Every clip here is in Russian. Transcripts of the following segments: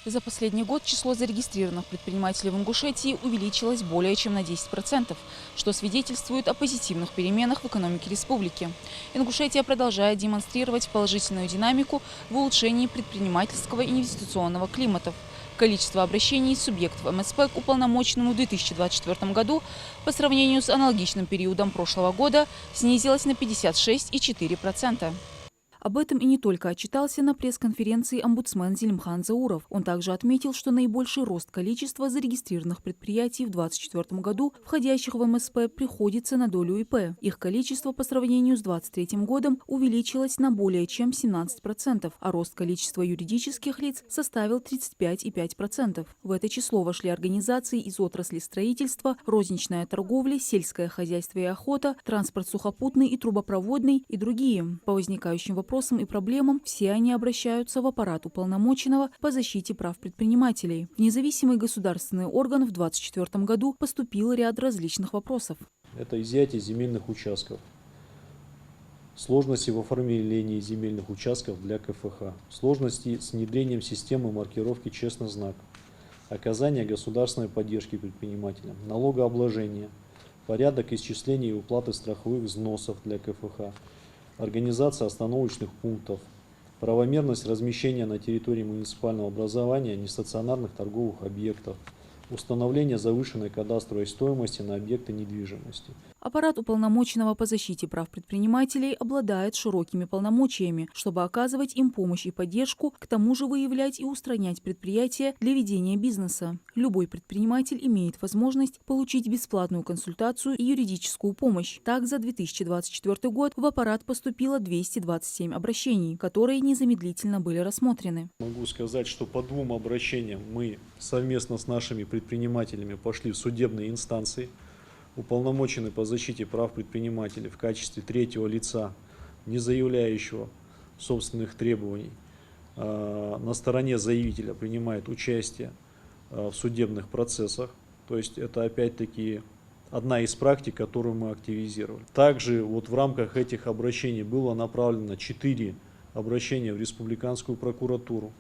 За последний год число зарегистрированных предпринимателей в Ингушетии увеличилось более чем на 10%, что свидетельствует о позитивных переменах в экономике республики. Ингушетия продолжает демонстрировать положительную динамику в улучшении предпринимательского и инвестиционного климата. Количество обращений субъектов МСП к уполномоченному в 2024 году по сравнению с аналогичным периодом прошлого года снизилось на 56,4%. Об этом и не только отчитался на пресс-конференции омбудсмен Зелимхан Зауров. Он также отметил, что наибольший рост количества зарегистрированных предприятий в 2024 году, входящих в МСП, приходится на долю ИП. Их количество по сравнению с 2023 годом увеличилось на более чем 17%, а рост количества юридических лиц составил 35,5%. В это число вошли организации из отрасли строительства, розничная торговля, сельское хозяйство и охота, транспорт сухопутный и трубопроводный и другие. По возникающим вопросам и проблемам все они обращаются в аппарат уполномоченного по защите прав предпринимателей. В независимый государственный орган в 2024 году поступил ряд различных вопросов. Это изъятие земельных участков, сложности в оформлении земельных участков для КФХ, сложности с внедрением системы маркировки «Честный знак», оказание государственной поддержки предпринимателям, налогообложение, порядок исчисления и уплаты страховых взносов для КФХ, организация остановочных пунктов, правомерность размещения на территории муниципального образования нестационарных торговых объектов, установление завышенной кадастровой стоимости на объекты недвижимости. Аппарат уполномоченного по защите прав предпринимателей обладает широкими полномочиями, чтобы оказывать им помощь и поддержку, к тому же выявлять и устранять предприятия для ведения бизнеса. Любой предприниматель имеет возможность получить бесплатную консультацию и юридическую помощь. Так, за 2024 год в аппарат поступило 227 обращений, которые незамедлительно были рассмотрены. Могу сказать, что по 2 обращениям мы совместно с нашими предпринимателями пошли в судебные инстанции. Уполномоченный по защите прав предпринимателей в качестве третьего лица, не заявляющего собственных требований, на стороне заявителя принимает участие в судебных процессах. То есть это опять-таки одна из практик, которую мы активизировали. Также вот в рамках этих обращений было направлено 4 обращения в Республиканскую прокуратуру.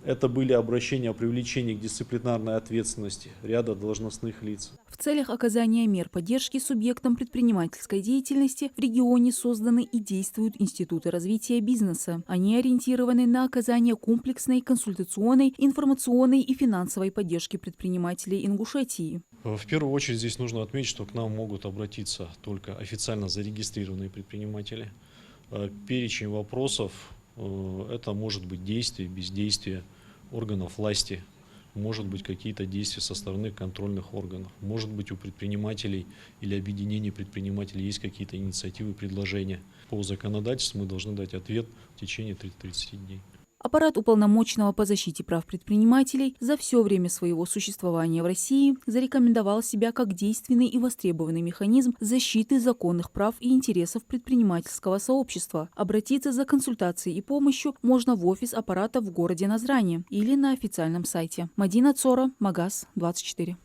Это были обращения о привлечении к дисциплинарной ответственности ряда должностных лиц. В целях оказания мер поддержки субъектам предпринимательской деятельности в регионе созданы и действуют институты развития бизнеса. Они ориентированы на оказание комплексной консультационной, информационной и финансовой поддержки предпринимателей Ингушетии. В первую очередь здесь нужно отметить, что к нам могут обратиться только официально зарегистрированные предприниматели. Перечень вопросов – это может быть действие, бездействие органов власти, может быть какие-то действия со стороны контрольных органов, может быть у предпринимателей или объединений предпринимателей есть какие-то инициативы, предложения. По законодательству мы должны дать ответ в течение 30 дней. Аппарат уполномоченного по защите прав предпринимателей за все время своего существования в России зарекомендовал себя как действенный и востребованный механизм защиты законных прав и интересов предпринимательского сообщества. Обратиться за консультацией и помощью можно в офис аппарата в городе Назране или на официальном сайте. Мадина Цора, Магаз 24.